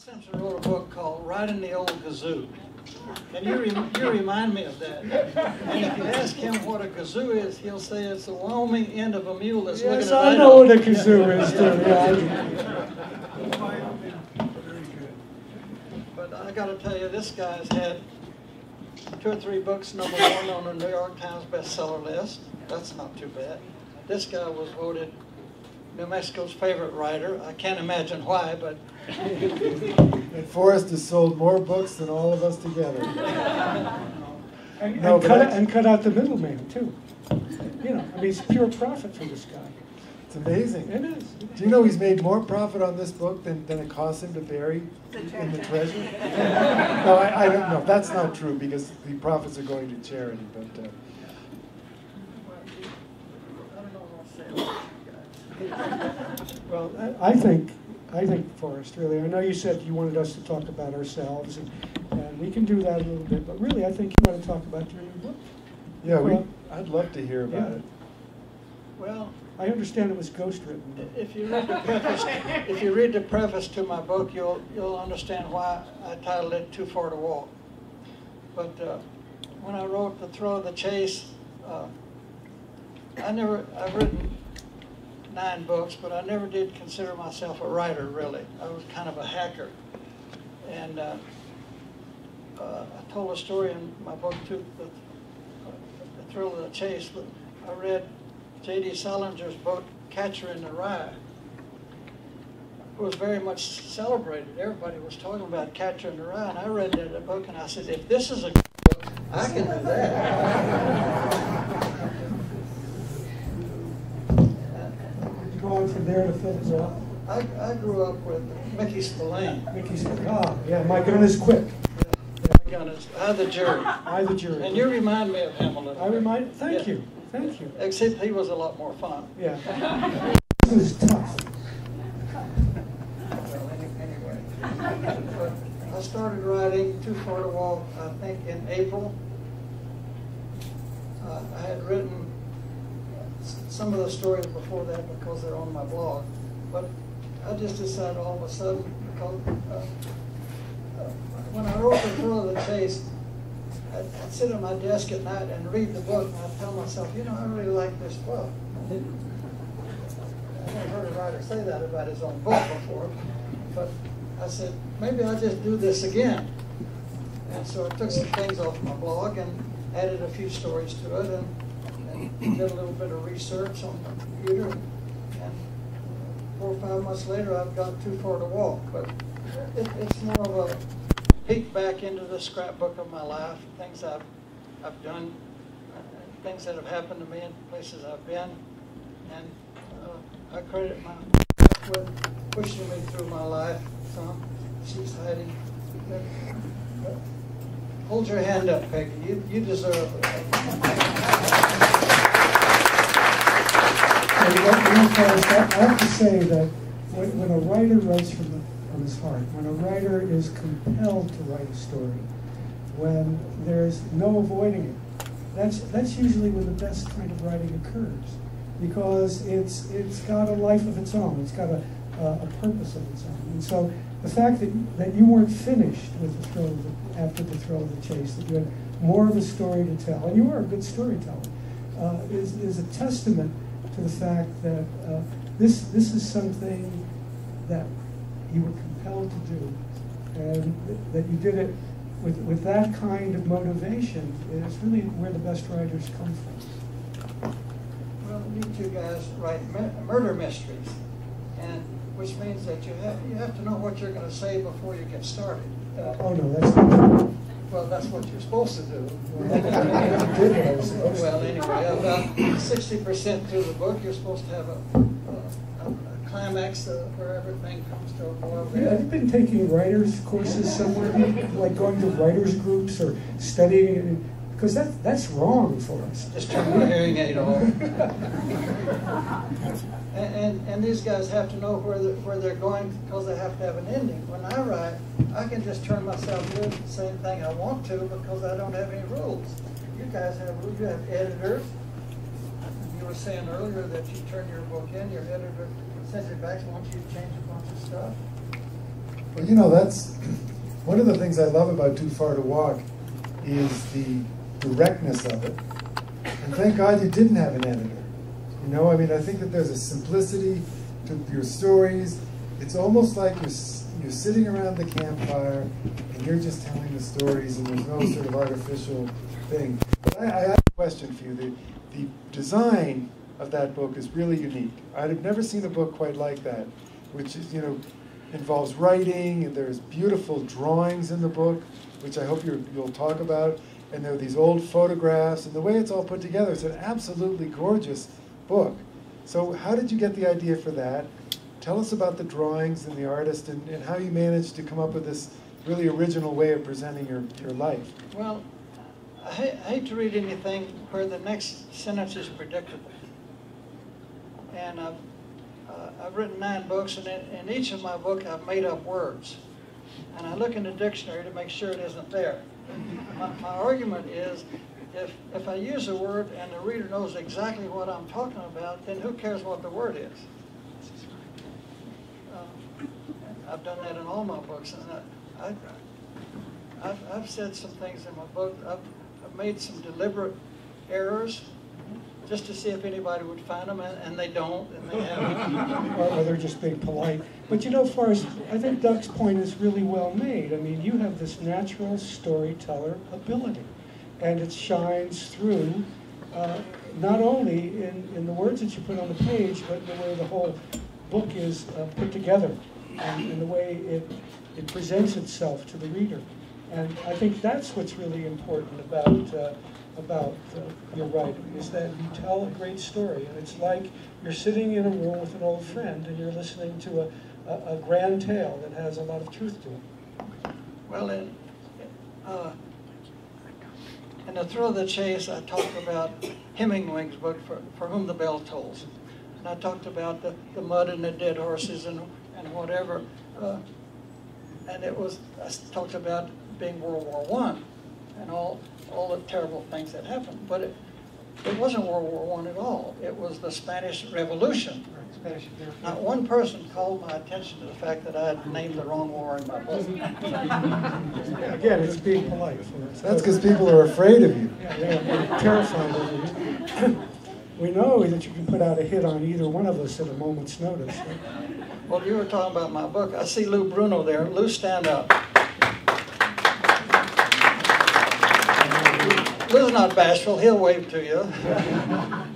Simpson wrote a book called Riding the Old Kazoo. And you remind me of that. And if you ask him what a kazoo is, he'll say it's the Wyoming end of a mule that's looking at Yes, I know what a kazoo is, too. But I got to tell you, this guy's had 2 or 3 books #1 on the New York Times bestseller list. That's not too bad. This guy was voted New Mexico's favorite writer. I can't imagine why, but... And Forrest has sold more books than all of us together. And cut out the middleman, too. You know, I mean, it's pure profit for this guy. It's amazing. It is. Do you know he's made more profit on this book than it cost him to bury in the treasure? No, I don't know. That's not true because the profits are going to charity. But Well, I think, Forrest, really, I know you said you wanted us to talk about ourselves, and we can do that a little bit, but really, I think you want to talk about your new book. yeah, I'd love to hear about it. Well, I understand it was ghostwritten. if you read the preface to my book, you'll understand why I titled it Too Far to Walk. But when I wrote The Thrill of the Chase, I've written 9 books, but I never did consider myself a writer, really. I was kind of a hacker. And I told a story in my book, too, The Thrill of the Chase. I read J.D. Salinger's book, Catcher in the Rye. It was very much celebrated. Everybody was talking about Catcher in the Rye, and I read that book, and I said, if this is a good book, I can do that. Going from there to Philadelphia. I grew up with Mickey Spillane. Mickey Spillane. Yeah, my gun is quick. My gun is I the Jury. I the Jury. And you remind me of him a little. Thank you. Thank you. Except he was a lot more fun. Yeah. This was tough. Well, anyway. But I started writing Too Far to Walk, I think, in April. I had written some of the stories before that because they're on my blog. But I just decided all of a sudden, because when I wrote The Thrill of the Chase, I'd sit at my desk at night and read the book, and I'd tell myself, you know, I really like this book. I never heard a writer say that about his own book before, but I said, maybe I'll just do this again. And so I took some things off my blog and added a few stories to it, and did a little bit of research on the computer, and 4 or 5 months later I've got Too Far to Walk. But it's more of a peek back into the scrapbook of my life, things I've done, things that have happened to me in places I've been, and I credit my wife with pushing me through my life some. She's hiding. Hold your hand up, Peggy. You deserve it. I have to say that when a writer writes from his heart, when a writer is compelled to write a story, when there's no avoiding it, that's usually when the best kind of writing occurs, because it's got a life of its own, it's got a purpose of its own. And so the fact that you weren't finished with after The Thrill of the Chase, that you had more of a story to tell, and you are a good storyteller, is a testament to the fact that this is something that you were compelled to do, and that you did it with that kind of motivation. It's really where the best writers come from. Well, you 2 guys write murder mysteries, and which means that you have to know what you're going to say before you get started. Oh no, that's not true. Well, that's what you're supposed to do. Well, anyway, about 60% through the book, you're supposed to have a climax where everything comes to a boil. Have you been taking writers' courses somewhere, like going to writers' groups or studying? Because that's wrong for us. Just turn my hearing aid off. And these guys have to know where they're going because they have to have an ending. When I write, I can just turn myself doing the same thing I want to because I don't have any rules. You guys have rules. You have editors. You were saying earlier that you turn your book in, your editor sends it back once you change a bunch of stuff. Well, you know, that's one of the things I love about Too Far to Walk is the directness of it. And thank God you didn't have an editor. You know, I mean, I think that there's a simplicity to your stories. It's almost like you're sitting around the campfire and you're just telling the stories, and there's no sort of artificial thing. But I have a question for you. The design of that book is really unique. I've never seen a book quite like that, which is, you know, involves writing, and there's beautiful drawings in the book, which I hope you'll talk about, and there are these old photographs, and the way it's all put together, it's an absolutely gorgeous book. So how did you get the idea for that? Tell us about the drawings and the artist, and how you managed to come up with this really original way of presenting your life. Well, I hate to read anything where the next sentence is predictable. And I've written 9 books, and in each of my books I've made up words. And I look in the dictionary to make sure it isn't there. My argument is, if I use a word and the reader knows exactly what I'm talking about, then who cares what the word is? I've done that in all my books, and I've said some things in my book. I've made some deliberate errors just to see if anybody would find them, and they don't, and they haven't. Or they're just being polite. But you know, Forrest, I think Doug's point is really well made. I mean, you have this natural storyteller ability, and it shines through not only in the words that you put on the page, but the way the whole book is put together, and in the way it presents itself to the reader. And I think that's what's really important about your writing, is that you tell a great story, and it's like you're sitting in a room with an old friend and you're listening to a grand tale that has a lot of truth to it. Well, in The Thrill of the Chase, I talked about Hemingway's book, For Whom the Bell Tolls. And I talked about the mud and the dead horses and whatever. And I talked about being World War I and all the terrible things that happened. But it wasn't World War I at all. It was the Spanish Revolution. Not one person called my attention to the fact that I had named the wrong war in my book. Again, it's being polite. That's because people are afraid of you. Yeah, they're terrified of you. We know that you can put out a hit on either one of us at a moment's notice. Well, you were talking about my book. I see Lou Bruno there. Lou, stand up. Lou's not bashful. He'll wave to you.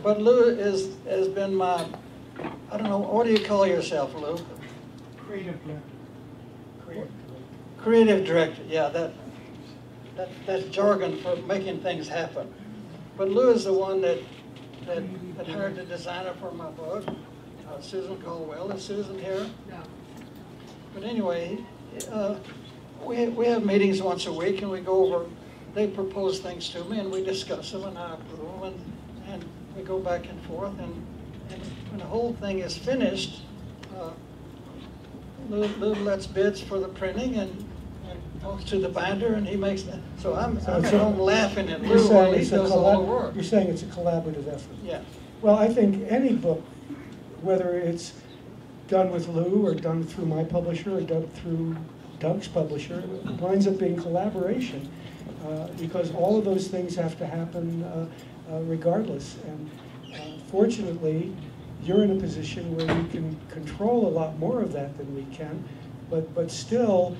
But Lou has been my, I don't know, what do you call yourself, Lou? Creative director. Creative director, yeah, that's jargon for making things happen. But Lou is the one that hired the designer for my book, Susan Caldwell. Is Susan here? No. But anyway, we have meetings once a week, and we go over, they propose things to me, and we discuss them, and I approve them, and we go back and forth, and when the whole thing is finished, Lou lets bids for the printing, and goes to the binder, and he makes that. So I'm at home laughing at Lou while he does all the work. You're saying it's a collaborative effort. Yeah. Well, I think any book, whether it's done with Lou or done through my publisher or done through Doug's publisher, winds up being collaboration, because all of those things have to happen regardless. And fortunately, you're in a position where you can control a lot more of that than we can, but still,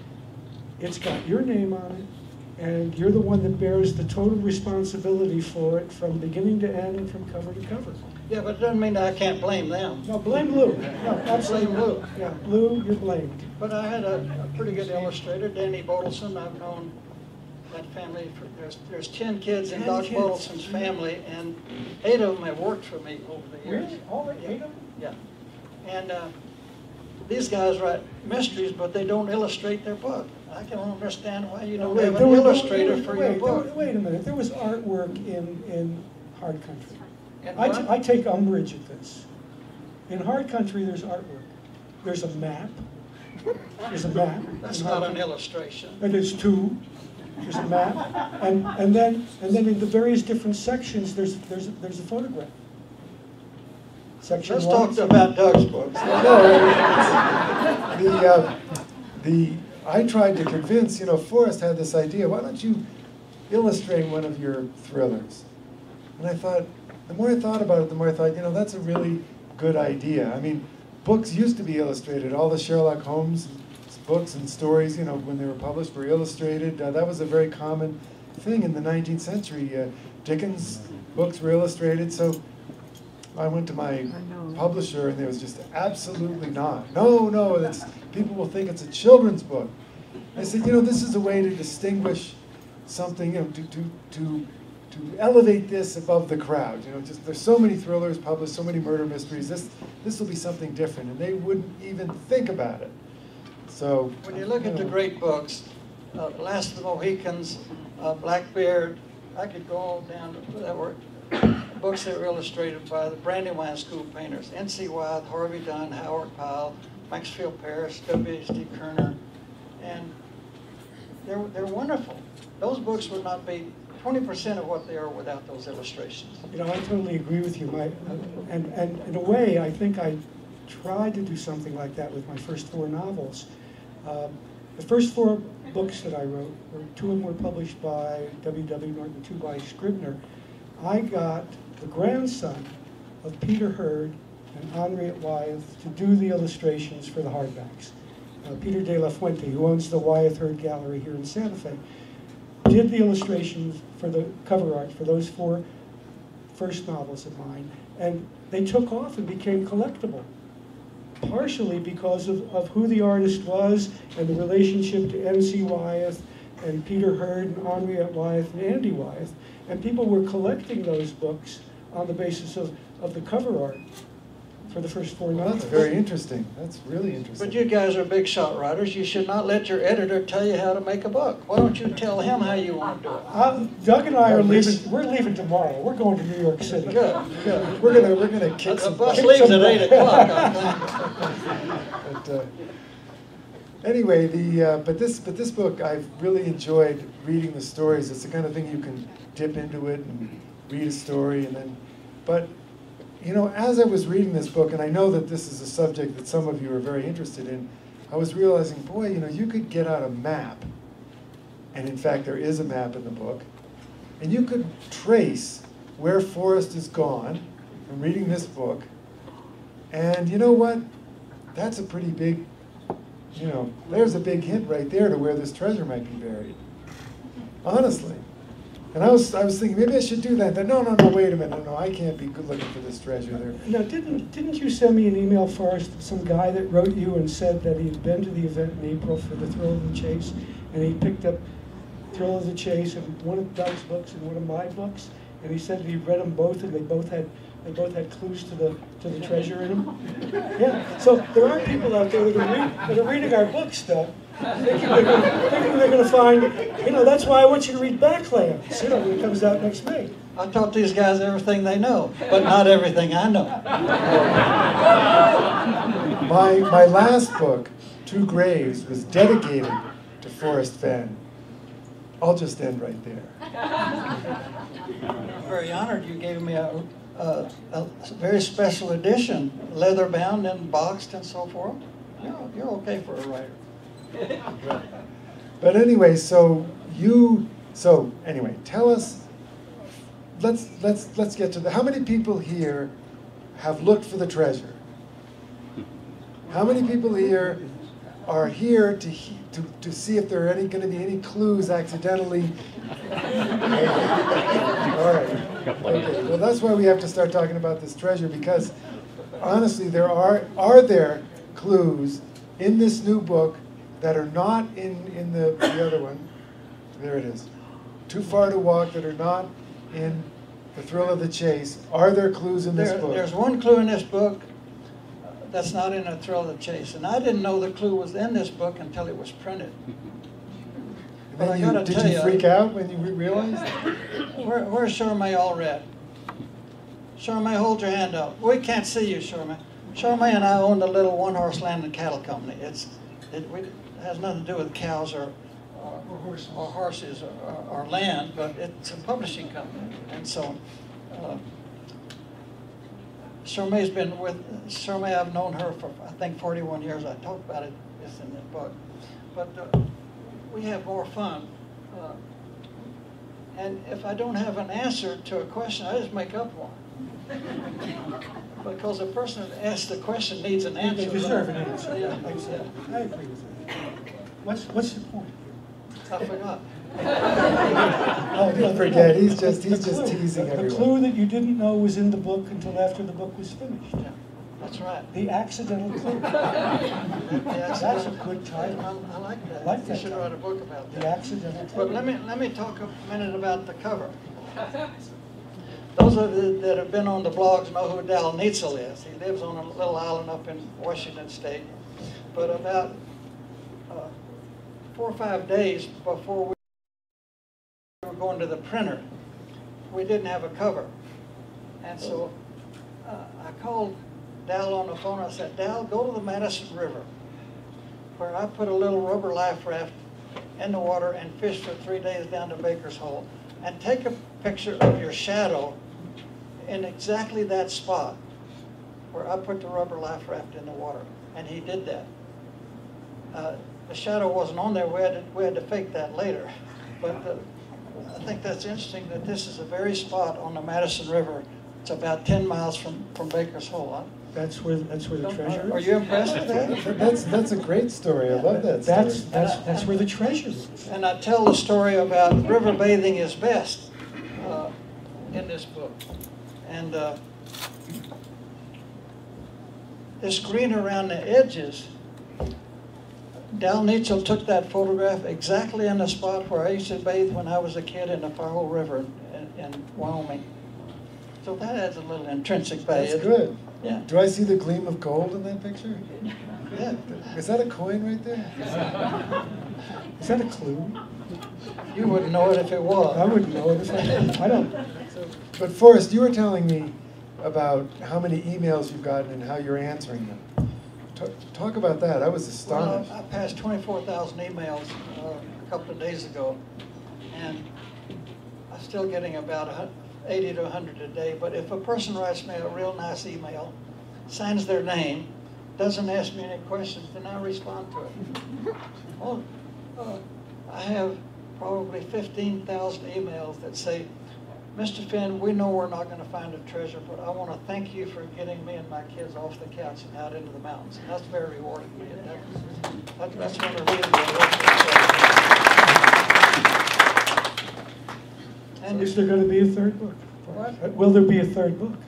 it's got your name on it, and you're the one that bears the total responsibility for it from beginning to end and from cover to cover. Yeah, but it doesn't mean that I can't blame them. No, blame Lou. No, absolutely. Blame Lou. Yeah, Lou, you're blamed. But I had a pretty good illustrator, Danny Bodelson. I've known that family for, there's 10 kids in Doc Bodelson's family, and 8 of them have worked for me over the years. Really? All 8 of them? Yeah. And these guys write mysteries, but they don't illustrate their book. I can understand why you don't have an illustrator for your book. Wait a minute. There was artwork in Hard Country. And I take umbrage at this. In Hard Country, there's artwork. There's a map. There's a map. That's not an illustration. And there's 2. There's a map, and then in the various different sections, there's a photograph. Section Let's 1, talk about Doug's books. The I tried to convince, Forrest had this idea, why don't you illustrate one of your thrillers? And I thought, the more I thought about it, the more I thought, that's a really good idea. I mean, books used to be illustrated. All the Sherlock Holmes books and stories, when they were published, were illustrated. That was a very common thing in the 19th century. Dickens' books were illustrated. So I went to my publisher, and there was just absolutely not. No, people will think it's a children's book. I said, this is a way to distinguish something, to elevate this above the crowd. Just there's so many thrillers published, so many murder mysteries. This will be something different, and they wouldn't even think about it. So when you look at the great books, Last of the Mohicans, Blackbeard, I could go all down to that were books that were illustrated by the Brandywine School painters, N.C. Wyeth, Harvey Dunn, Howard Pyle, Maxfield Parrish, W.H.D. Kerner, and they're wonderful. Those books would not be 20% of what they are without those illustrations. I totally agree with you. And in a way, I think I tried to do something like that with my first 4 novels. The first 4 books that I wrote, 2 of them were published by W.W. Norton, 2 by Scribner. I got the grandson of Peter Hurd and Henriette Wyeth to do the illustrations for the hardbacks. Peter de la Fuente, who owns the Wyeth Hurd Gallery here in Santa Fe, did the illustrations for the cover art for those 4 first novels of mine, and they took off and became collectible, partially because of who the artist was and the relationship to N.C. Wyeth and Peter Hurd and Henriette Wyeth and Andy Wyeth, and people were collecting those books on the basis of the cover art for the first 4 novels. That's very interesting. That's really interesting. But you guys are big shot writers. You should not let your editor tell you how to make a book. Why don't you tell him how you want to do it? Doug and I are leaving. We're leaving tomorrow. We're going to New York City. Good. We're gonna kick The some bus butt. leaves at 8 o'clock, I think. But, anyway, but this book, I've really enjoyed reading the stories. It's the kind of thing you can dip into it and read a story, and then, but as I was reading this book, and I know that this is a subject that some of you are very interested in, I was realizing, boy, you could get out a map, and in fact there is a map in the book, and you could trace where Forrest is gone from reading this book, and you know what? That's a pretty big, there's a big hint right there to where this treasure might be buried. Honestly. And I was thinking, maybe I should do that. Then, no, wait a minute. No, I can't be good looking for this treasure there. Now, didn't you send me an email, Forrest, some guy that wrote you and said that he had been to the event in April for the Thrill of the Chase, and he picked up Thrill of the Chase and one of Doug's books and one of my books, and he said he read them both, and they both had clues to the treasure in them. Yeah. So there are people out there that are reading our books, Doug, thinking they're going to find. That's why I want you to read Backlands. When it comes out next May. I taught these guys everything they know, but not everything I know. My last book, Two Graves, was dedicated to Forrest Fenn. I'll just end right there. I'm very honored you gave me a very special edition, leather bound and boxed and so forth. You're okay for a writer. But anyway, anyway, tell us. Let's get to how many people here have looked for the treasure? How many people here are here to see if there are going to be any clues accidentally? All right. Okay. Well, that's why we have to start talking about this treasure, because honestly, are there clues in this new book that are not in the other one? There it is. Too Far to Walk, that are not in The Thrill of the Chase. Are there clues in this book? There's one clue in this book that's not in The Thrill of the Chase, and I didn't know the clue was in this book until it was printed. But I gotta tell you, did you freak out when you realized? Where's Charmaine Allred? Charmaine, hold your hand up. We can't see you, Charmaine. Charmaine and I own the little one-horse land and cattle company. It has nothing to do with cows or horses or land, but it's a publishing company. And so Charmaine's been with Charmaine. I've known her for I think 41 years. I talked about it just in the book. but we have more fun. And if I don't have an answer to a question, I just make up one. Because the person that asked the question needs an answer. They deserve an answer. Yeah. I agree with that. What's the point? I forgot. Don't forget, he's just teasing The everyone. clue that you didn't know was in the book until after the book was finished. Yeah, that's right. The accidental clue. That's a good title. I like that. I like You that should title. write a book about The that. accidental clue. But let me talk a minute about the cover. Those of you that have been on the blogs know who Dal Neitzel is. He lives on a little island up in Washington State. But about 4 or 5 days before we were going to the printer, we didn't have a cover. And so I called Dal on the phone. I said, Dal, go to the Madison River, where I put a little rubber life raft in the water and fished for 3 days down to Baker's Hole, and take a picture of your shadow in exactly that spot where I put the rubber life raft in the water. And he did that. The shadow wasn't on there. We had to fake that later. But I think that's interesting that this is the very spot on the Madison River. It's about 10 miles from Baker's Hole. Huh? That's where the treasure is. Are you impressed with that? That's a great story. I love that story. That's where the treasure is. And I tell the story about river bathing is best in this book. And this green around the edges, Dal Neitzel took that photograph exactly in the spot where I used to bathe when I was a kid in the Faro River in Wyoming. So that adds a little intrinsic value. That's good. Yeah. Do I see the gleam of gold in that picture? Yeah. Is that a coin right there? Is that a clue? You wouldn't know it if it was. I wouldn't know it if I don't. But Forrest, you were telling me about how many emails you've gotten and how you're answering them. Talk about that. I was astonished. Well, I passed 24,000 emails a couple of days ago, and I'm still getting about 80 to 100 a day. But if a person writes me a real nice email, signs their name, doesn't ask me any questions, then I respond to it. Well, I have probably 15,000 emails that say, Mr. Fenn, we know we're not going to find a treasure, but I want to thank you for getting me and my kids off the couch and out into the mountains. And that's very rewarding to me. That's one of the reasons I work. And Is there going to be a third book? What? Will there be a third book?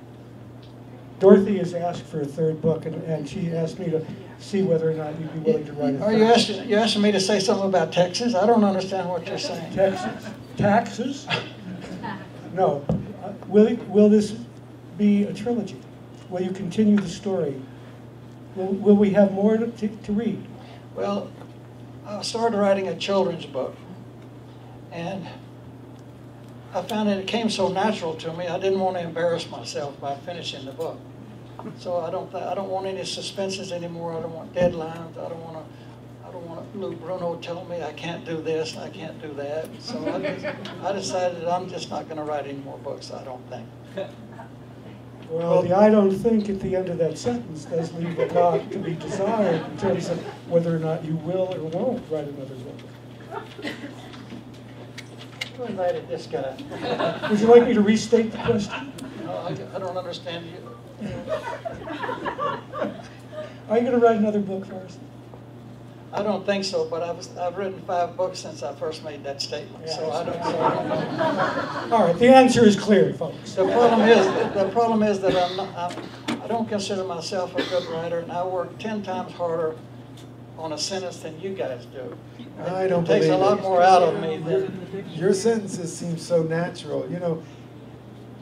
Dorothy has asked for a third book, and she asked me to see whether or not you'd be willing to write a third. Are you asking me to say something about Texas? I don't understand what you're saying. Texas? Taxes? No. Will this be a trilogy? Will you continue the story? Will we have more to read? Well, I started writing a children's book, and I found that it came so natural to me. I didn't want to embarrass myself by finishing the book. So I don't want any suspenses anymore. I don't want deadlines. I don't want Lou Bruno telling me I can't do this and I can't do that. So I decided that I'm just not going to write any more books, I don't think. Well, the I don't think at the end of that sentence does leave a lot to be desired in terms of whether or not you will or won't write another book. Who invited this guy? Would you like me to restate the question? No, I don't understand you. Are you going to write another book first? I don't think so, but I've written 5 books since I first made that statement. So I don't. All right, the answer is clear, folks. The problem is that I don't consider myself a good writer, and I work 10 times harder on a sentence than you guys do. I don't It takes believe a lot it. more out of me than. Your sentences seem so natural. You know,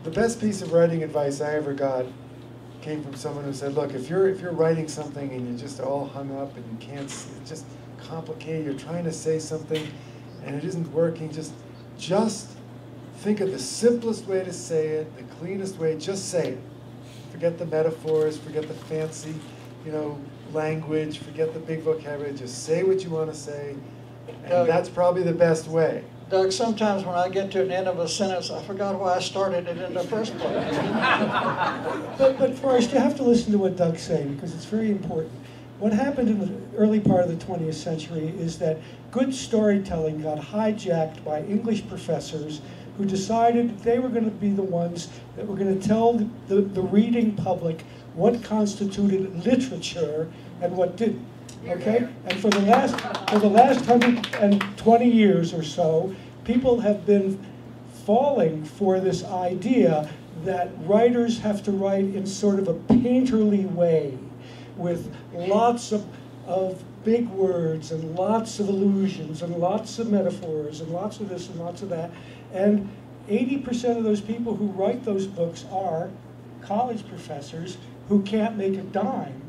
the best piece of writing advice I ever got came from someone who said, look, if you're writing something and you're just all hung up and you can't, it's just complicated, you're trying to say something and it isn't working, just think of the simplest way to say it, the cleanest way, just say it. Forget the metaphors, forget the fancy, language, forget the big vocabulary, just say what you want to say, and that's probably the best way. Doug, sometimes when I get to an end of a sentence, I forgot why I started it in the first place. But Forrest, you have to listen to what Doug's saying because it's very important. what happened in the early part of the 20th century is that good storytelling got hijacked by English professors who decided they were going to be the ones that were going to tell the reading public what constituted literature and what didn't. Okay? And for the last 120 years or so, people have been falling for this idea that writers have to write in sort of a painterly way, with lots of big words and lots of allusions and lots of metaphors and lots of this and lots of that. And 80% of those people who write those books are college professors who can't make a dime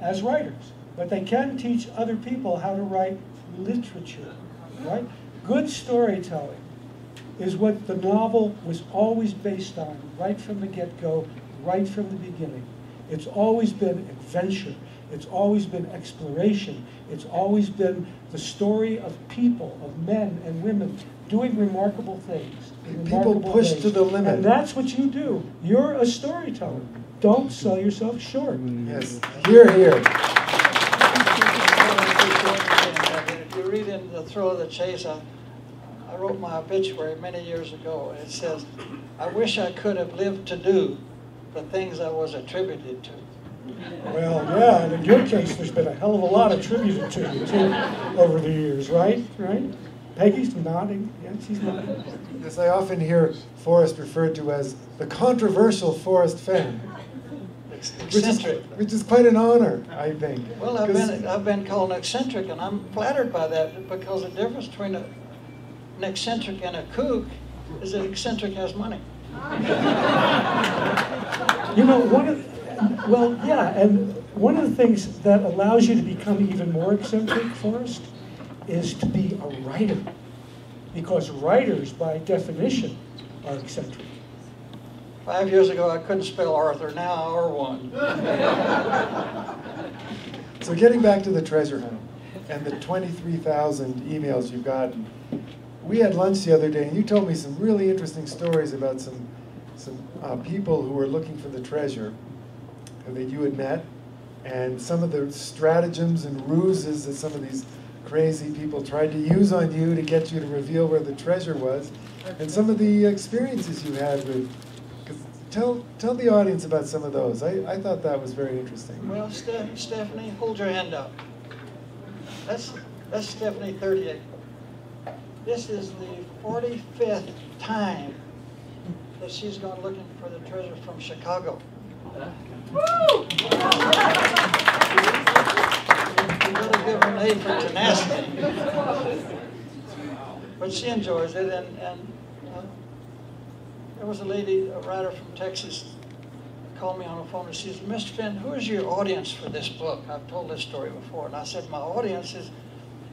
as writers. But they can teach other people how to write literature, right? Good storytelling is what the novel was always based on, right from the get-go, right from the beginning. It's always been adventure. It's always been exploration. It's always been the story of people, of men and women, doing remarkable things. People push to the limit. And that's what you do. You're a storyteller. Don't sell yourself short. Yes. Hear, hear. If you read in The Thrill of the Chase, I wrote my obituary many years ago, and it says, "I wish I could have lived to do the things I was attributed to." Well, yeah, and in your case, there's been a hell of a lot attributed to you, too, over the years, right? Right? Peggy's nodding. Yeah, she's nodding. Yes, I often hear Forrest referred to as the controversial Forrest Fenn. Eccentric. Which is quite an honor, I think. Well, I've been called eccentric, and I'm flattered by that, because the difference between an eccentric and a kook is that eccentric has money. You know, and one of the things that allows you to become even more eccentric, Forrest, is to be a writer. Because writers, by definition, are eccentric. 5 years ago, I couldn't spell Arthur. Now, R1. So getting back to the treasure hunt and the 23,000 emails you've gotten, we had lunch the other day, and you told me some really interesting stories about some people who were looking for the treasure that you had met, and some of the stratagems and ruses that some of these crazy people tried to use on you to get you to reveal where the treasure was, and some of the experiences you had with. Tell the audience about some of those. I thought that was very interesting. Well, Stephanie, hold your hand up. That's Stephanie, 38. This is the 45th time that she's gone looking for the treasure from Chicago. Woo! You better give her an A for tenacity. But she enjoys it, and there was a lady, a writer from Texas, called me on the phone and she said, "Mr. Fenn, who is your audience for this book?" I've told this story before, and I said, "My audience is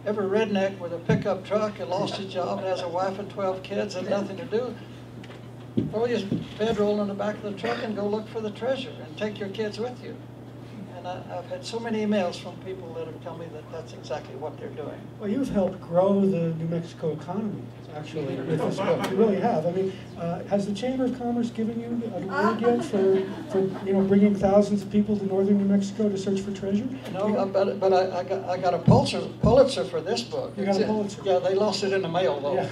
every redneck with a pickup truck and lost his job, has a wife and 12 kids and nothing to do. Throw your bedroll in the back of the truck and go look for the treasure and take your kids with you." And I've had so many emails from people that have told me that that's exactly what they're doing. Well, you've helped grow the New Mexico economy, actually, with this book. You really have. I mean, has the Chamber of Commerce given you an award yet for bringing thousands of people to northern New Mexico to search for treasure? No, but I got a Pulitzer for this book. You got a Pulitzer? Yeah, they lost it in the mail, though. Yeah.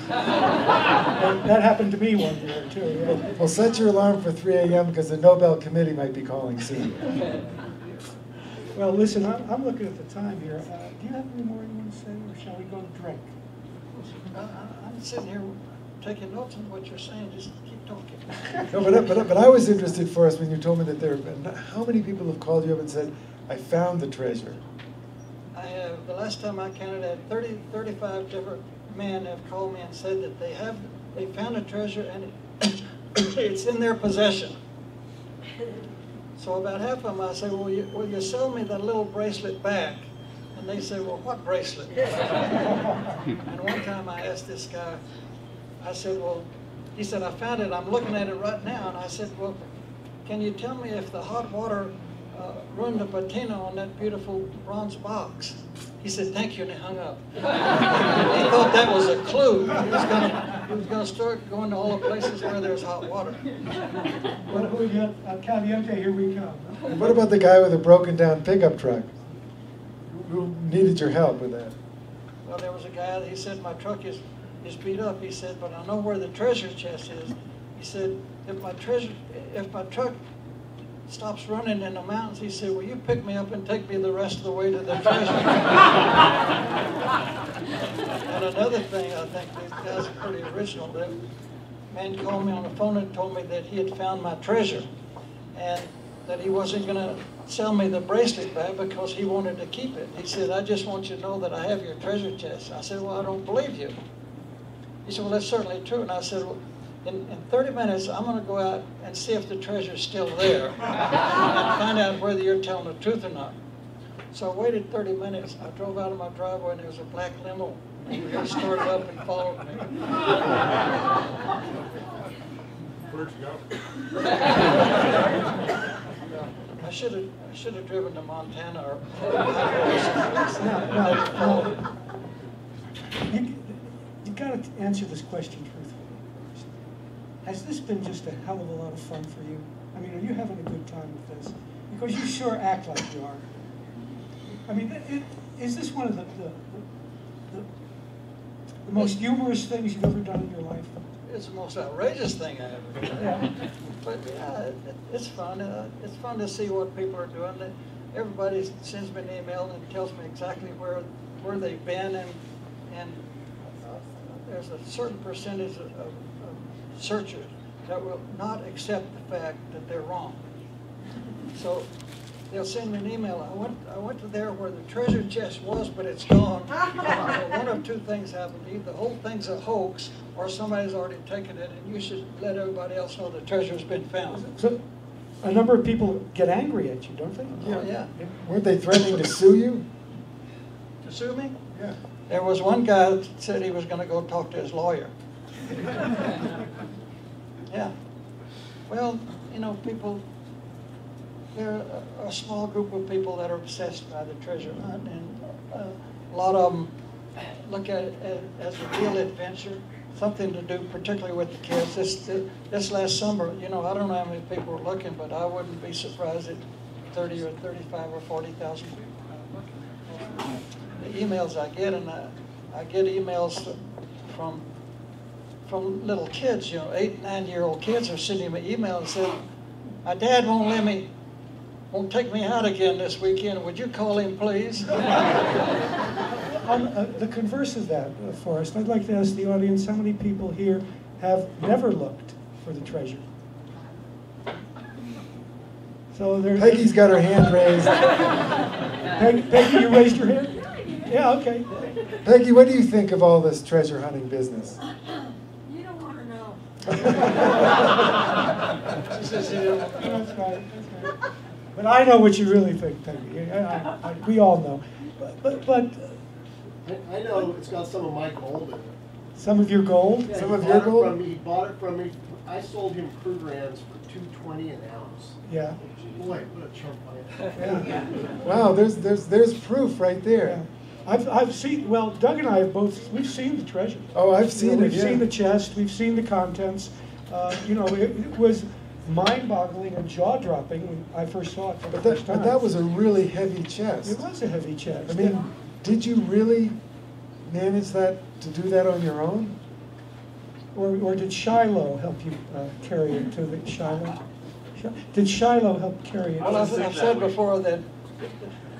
That happened to me one year, too. Yeah. Well, set your alarm for 3 a.m. because the Nobel Committee might be calling soon. Well, listen, I'm looking at the time here. Do you have any more you want to say, or shall we go to drink? I'm sitting here taking notes on what you're saying. Just keep talking. No, but I was interested, Forrest, when you told me that there have been, how many people have called you up and said, "I found the treasure"? I have, the last time I counted, I had 35 different men have called me and said that they found a treasure and it's in their possession. So about half of them, I say, "Will you sell me that little bracelet back?" And they say, "Well, what bracelet?" And one time I asked this guy, I said, "Well," he said, "I found it, I'm looking at it right now." And I said, "Well, can you tell me if the hot water ruined the patina on that beautiful bronze box?" He said, "Thank you," and he hung up. He thought that was a clue. He was going to start going to all the places where there's hot water. Well, we got Caviente, here we come. And what about the guy with a broken down pickup truck? who needed your help with that? Well, there was a guy, he said, my truck is beat up. He said, but I know where the treasure chest is. He said, if my truck stops running in the mountains, he said, will you pick me up and take me the rest of the way to the treasure? And another thing, I think these guys are pretty original. The man called me on the phone and told me that he had found my treasure and that he wasn't going to sell me the bracelet back because he wanted to keep it. He said, I just want you to know that I have your treasure chest. I said, well, I don't believe you. He said, well, that's certainly true. And I said, well, in 30 minutes, I'm going to go out and see if the treasure's still there and find out whether you're telling the truth or not. So I waited 30 minutes. I drove out of my driveway and there was a black limo. He started up and followed me. Where'd you go? I should have driven to Montana or You've got to answer this question truthfully. Has this been just a hell of a lot of fun for you? I mean, are you having a good time with this? Because you sure act like you are. I mean, is this one of the most humorous things you've ever done in your life? It's the most outrageous thing I ever done. Yeah. But yeah, it's fun. It's fun to see what people are doing. Everybody sends me an email and tells me exactly where they've been, and there's a certain percentage of searchers that will not accept the fact that they're wrong. So they'll send me an email. I went to there where the treasure chest was, but it's gone. One of two things happened. Either the whole thing's a hoax, or somebody's already taken it, and you should let everybody else know the treasure's been found. So a number of people get angry at you, don't they? Oh, yeah. Weren't they threatening to sue you? To sue me? Yeah. There was one guy that said he was going to go talk to his lawyer. Yeah. Well, you know, people, they're a small group of people that are obsessed by the treasure hunt, and a lot of them look at it as a real adventure, something to do particularly with the kids. This last summer, you know, I don't know how many people were looking, but I wouldn't be surprised if 30 or 35 or 40,000 people were looking. The emails I get, and I get emails from little kids, you know, 8, 9-year-old kids are sending me emails and saying, my dad won't take me out again this weekend. Would you call him, please? On the converse of that, Forrest, I'd like to ask the audience how many people here have never looked for the treasure? So there's Peggy's got her hand raised. Peggy, you raised your hand? Yeah, okay. Peggy, what do you think of all this treasure hunting business? You don't want to know. She says, you know, That's right. But I know what you really think, Peggy. We all know. But I know it's got some of my gold in it. some of your gold? Yeah, Some he of your bought it gold? from me. He bought it from me. I sold him crude rands for $2.20 an ounce. Yeah. Boy, what a chump I am. Yeah. Wow, there's proof right there. Yeah. I've seen, well, Doug and I have both, we've seen the treasure. Oh, I've seen it, We've yeah. seen the chest, we've seen the contents. You know, it was mind-boggling and jaw-dropping when I first saw it for the first time. But that was a really heavy chest. It was a heavy chest. I mean, did you really manage to do that on your own? Or did Shiloh help you carry it to the Shiloh? Did Shiloh help carry it? well, I've said before that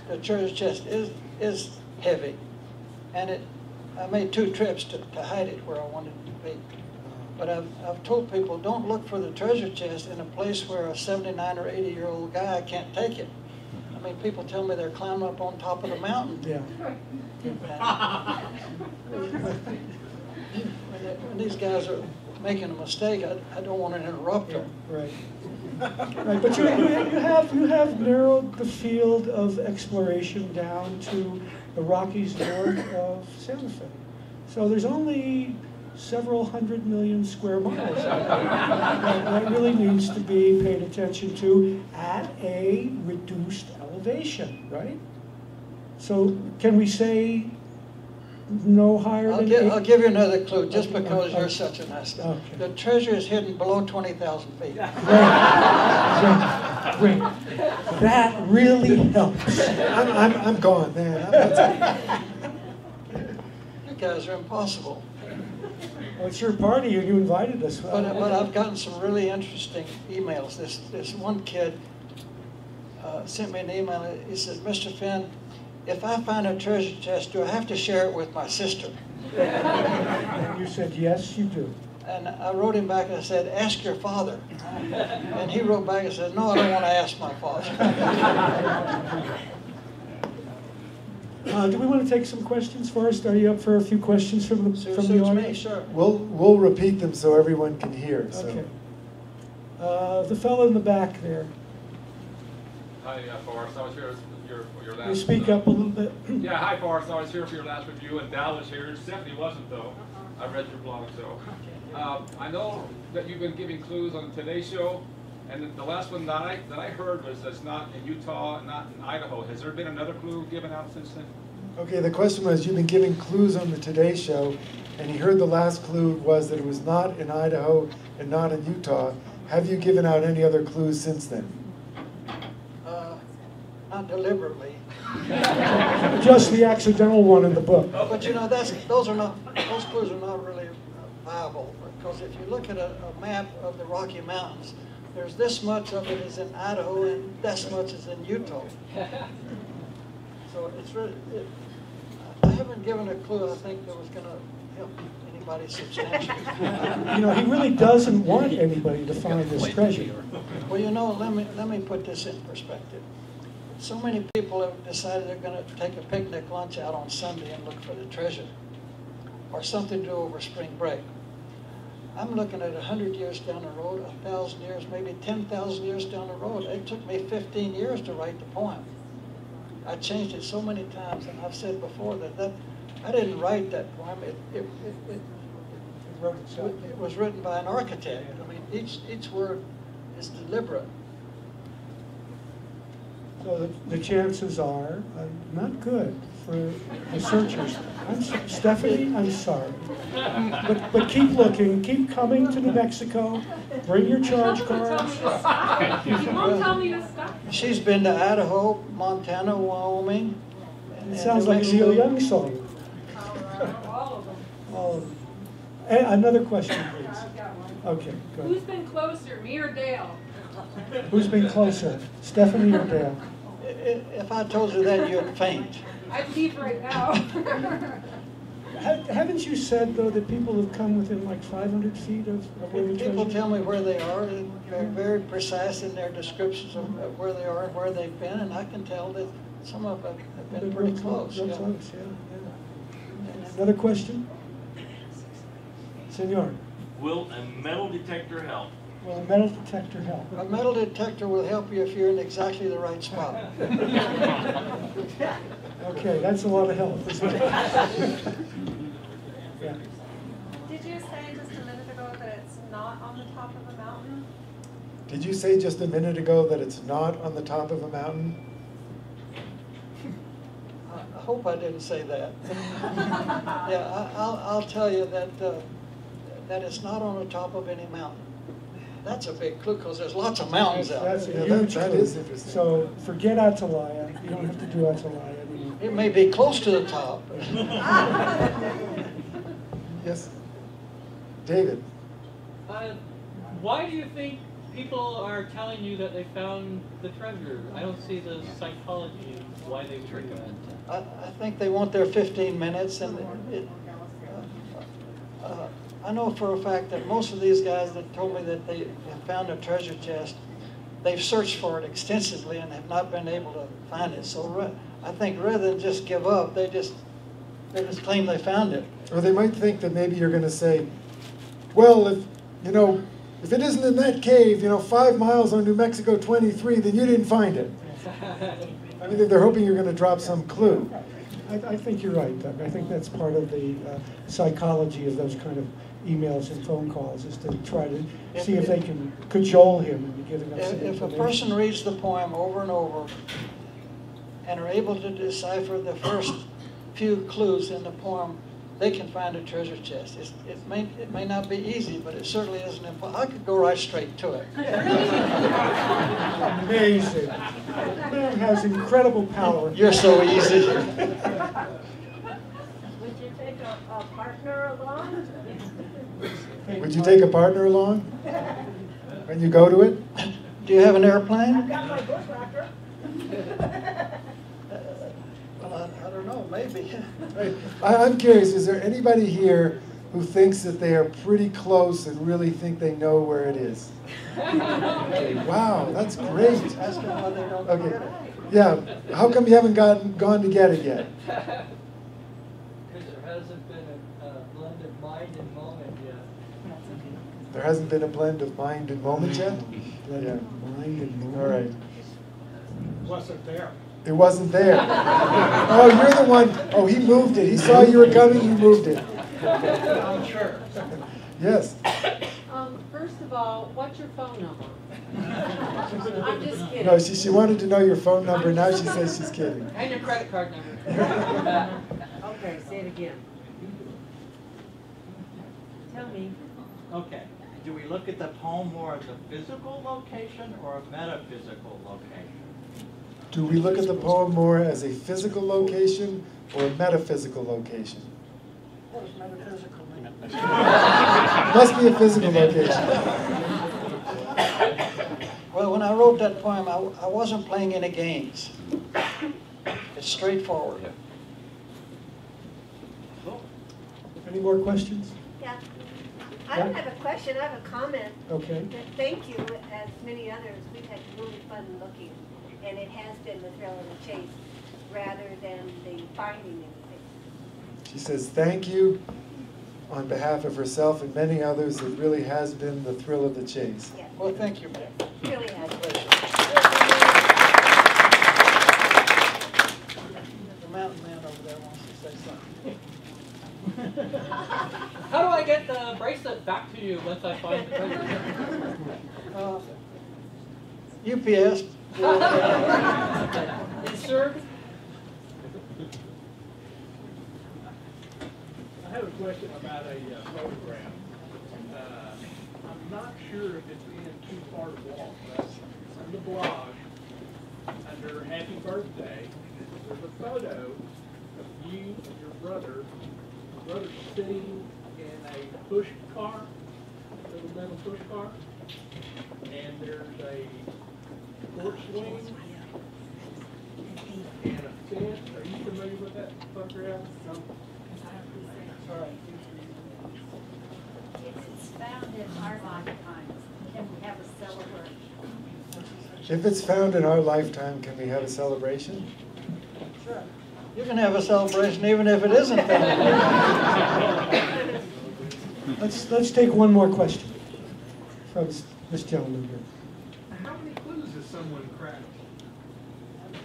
the treasure chest is heavy, and I made 2 trips to hide it where I wanted it to be. But I've told people, don't look for the treasure chest in a place where a 79 or 80-year-old guy can't take it. I mean, people tell me they're climbing up on top of the mountain. Yeah. When these guys are making a mistake, I don't want to interrupt them. Right. Right. But you have narrowed the field of exploration down to the Rockies north of Santa Fe. So there's only several 100 million square miles that really needs to be paid attention to at a reduced elevation, right? So can we say no higher than I'll give you another clue, just because you're such a nice guy. Okay. The treasure is hidden below 20,000 feet. Great. That really helps. I'm gone, man. You guys are impossible. Well, it's your party and you invited us. But I've gotten some really interesting emails. This one kid sent me an email. He said, Mr. Fenn, if I find a treasure chest, do I have to share it with my sister? And you said, yes, you do. And I wrote him back and I said, ask your father. And he wrote back and said, no, I don't want to ask my father. Do we want to take some questions first? Are you up for a few questions from the audience? Sure. We'll repeat them so everyone can hear. So. Okay. The fellow in the back there. Hi, Forrest. I was here for your last. Can you speak up a little bit? Yeah, hi, Forrest. I was here for your last review, and Dal was here. Stephanie wasn't, though. I read your blog, so. I know that you've been giving clues on the Today Show, and the last one that I heard was it's not in Utah, not in Idaho. Has there been another clue given out since then? Okay, the question was, you've been giving clues on the Today Show, and he heard the last clue was that it was not in Idaho and not in Utah. Have you given out any other clues since then? Not deliberately. Just the accidental one in the book. But you know, those clues are not really viable, because if you look at a map of the Rocky Mountains, there's this much of it is in Idaho and this much is in Utah. So it's really, I haven't given a clue I think that was going to help anybody substantially. You know, he really doesn't want anybody to find this treasure. Well, you know, let me put this in perspective. So many people have decided they're going to take a picnic lunch out on Sunday and look for the treasure, or something to do over spring break. I'm looking at 100 years down the road, 1,000 years, maybe 10,000 years down the road. It took me 15 years to write the poem. I changed it so many times, and I've said before that I didn't write that poem. It was written by an architect. I mean, each word is deliberate. So the chances are not good for researchers. Stephanie, I'm sorry. But keep looking, keep coming to New Mexico, bring your charge cards. You won't tell me to stop. She's been to Idaho, Montana, Wyoming. It sounds like a Neil Young song. All of them. Another question, please. I've got one. Okay, go Who's ahead. been closer, me or Dale? Who's been closer, Stephanie or Dale? If I told you that, you'd faint. I'd peep right now. Haven't you said, though, that people have come within like 500 feet of where the treasure People is? tell me where they are, and they're very precise in their descriptions of where they are and where they've been, and I can tell that some of them have been pretty close. Real Yeah. close, yeah. Another question? Senor, Will a metal detector help? will a metal detector help? A metal detector will help you if you're in exactly the right spot. Okay, that's a lot of help, isn't it? Yeah. Did you say just a minute ago that it's not on the top of a mountain? Did you say just a minute ago that it's not on the top of a mountain? I hope I didn't say that. Yeah, I'll tell you that it's not on the top of any mountain. That's a big clue, because there's lots of mountains out That's there. a Yeah, huge that clue. is interesting. So forget Atalaya. You don't have to do Atalaya anymore. It may be close to the top. Yes. David. Why do you think people are telling you that they found the treasure? I don't see the psychology of why they would do that. I think they want their 15 minutes, and I know for a fact that most of these guys that told me that they have found a treasure chest, they've searched for it extensively and have not been able to find it. So I think rather than just give up, they just claim they found it. Or they might think that maybe you're going to say, well, if it isn't in that cave, 5 miles on New Mexico 23, then you didn't find it. I mean, they're hoping you're going to drop some clue. I think you're right, Doug. I think that's part of the psychology of those kind of emails and phone calls, is to try to see if they can cajole him into giving us some If a information. person reads the poem over and over and are able to decipher the first few clues in the poem, they can find a treasure chest. It may not be easy, but it certainly isn't impossible. I could go right straight to it. Amazing. Man has incredible power. You're so easy. Would you take a partner along? Would you take a partner along when you go to it? Do you have an airplane? I've got my bushwhacker. Well, I don't know, maybe. Right. I'm curious, is there anybody here who thinks that they are pretty close and really think they know where it is? Wow, that's great. Ask them why they don't Okay. get it. Yeah, how come you haven't gone to get it yet? Because there hasn't been a blend of mind and moment yet. There hasn't been a blend of mind and moment yet? Blend Yeah. of mind and moment. All right. Wasn't there. It wasn't there. Oh, you're the one. Oh, he moved it. He saw you were coming, he moved it. I'm sure. Yes. First of all, what's your phone number? I'm just kidding. No, she wanted to know your phone number. Now she says she's kidding. And your credit card number. Okay, say it again. Tell me. Okay. Do we look at the poem more as a physical location or a metaphysical location? Do we look at the poem more as a physical location or a metaphysical location? What does metaphysical mean? Must be a physical location. Well, when I wrote that poem, I wasn't playing any games. It's straightforward. Any more questions? Yeah. I don't have a question, I have a comment. Okay. Thank you, as many others. We've had really fun looking, and it has been the thrill of the chase rather than the finding anything. She says thank you on behalf of herself and many others. It really has been the thrill of the chase. Yeah. Well, thank you, ma'am. It really has. The mountain man over there wants to say something. How do I get the bracelet back to you once I find the treasure? UPS. Insured? I have a question about a photograph. I'm not sure if it's in Too Far to Walk, but on the blog, under Happy Birthday, there's a photo of you and your brother. Your brother's sitting in a push car, little metal push car, and there's a porch swing and a fence. Are you familiar with that photograph? No. All right. If it's found in our lifetime, can we have a celebration? If it's found in our lifetime, can we have a celebration? Sure. You can have a celebration even if it isn't found. Let's take one more question from this gentleman here. How many clues has someone cracked?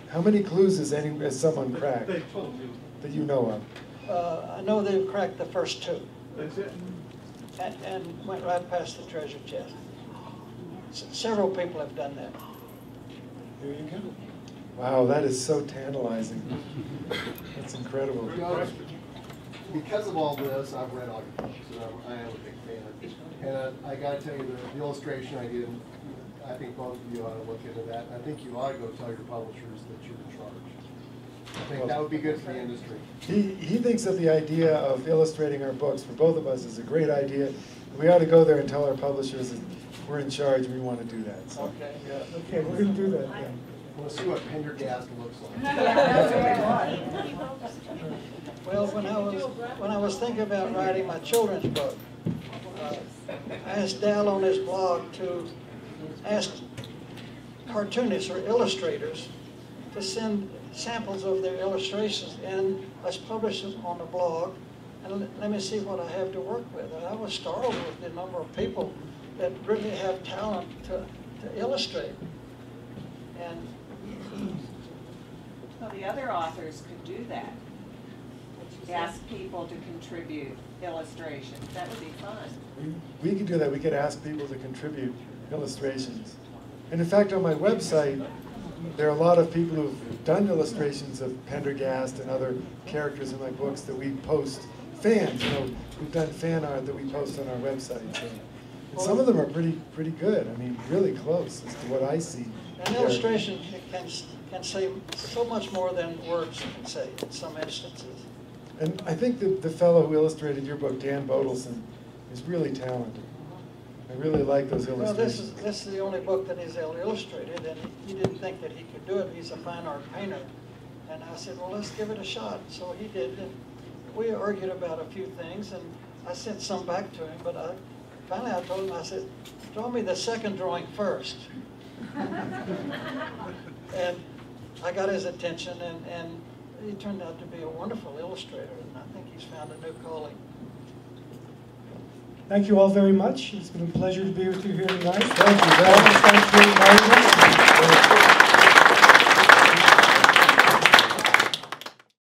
How many clues has someone cracked They told you. that you know of? I know they've cracked the first two That's it. and went right past the treasure chest. Several people have done that. There you go. Wow, that is so tantalizing. That's incredible. Because of all this, I've read all your books, and I am a big fan. And I got to tell you, the illustration I did, I think both of you ought to look into that. I think you ought to go tell your publishers that you're in charge. I think that would be good for the industry. He thinks that the idea of illustrating our books for both of us is a great idea. We ought to go there and tell our publishers that we're in charge and we want to do that. So. Okay. Yeah. Okay, we're going to do that. Yeah. We'll see what Pendergast looks like. Well, when I was thinking about writing my children's book, I asked Dal on his blog to ask cartoonists or illustrators to send samples of their illustrations in. Let's publish them on the blog, and let me see what I have to work with. And I was startled with the number of people that really have talent to illustrate. And well, the other authors could do that. Ask people to contribute illustrations. That would be fun. We could do that. We could ask people to contribute illustrations. And in fact, on my website, there are a lot of people who've done illustrations of Pendergast and other characters in my books that we post, fans, who've done fan art that we post on our website. So And some of them are pretty good. I mean, really close as to what I see. An illustration can say so much more than words can say in some instances. And I think the fellow who illustrated your book, Dan Bodelson, is really talented. I really like those illustrations. Well, this is the only book that he's ever illustrated, and he didn't think that he could do it. He's a fine art painter. And I said, well, let's give it a shot. So he did, and we argued about a few things, and I sent some back to him, but finally I told him, I said, draw me the second drawing first. And I got his attention, and he turned out to be a wonderful illustrator, and I think he's found a new calling. Thank you all very much. It's been a pleasure to be with you here tonight. Thank you. Thank you.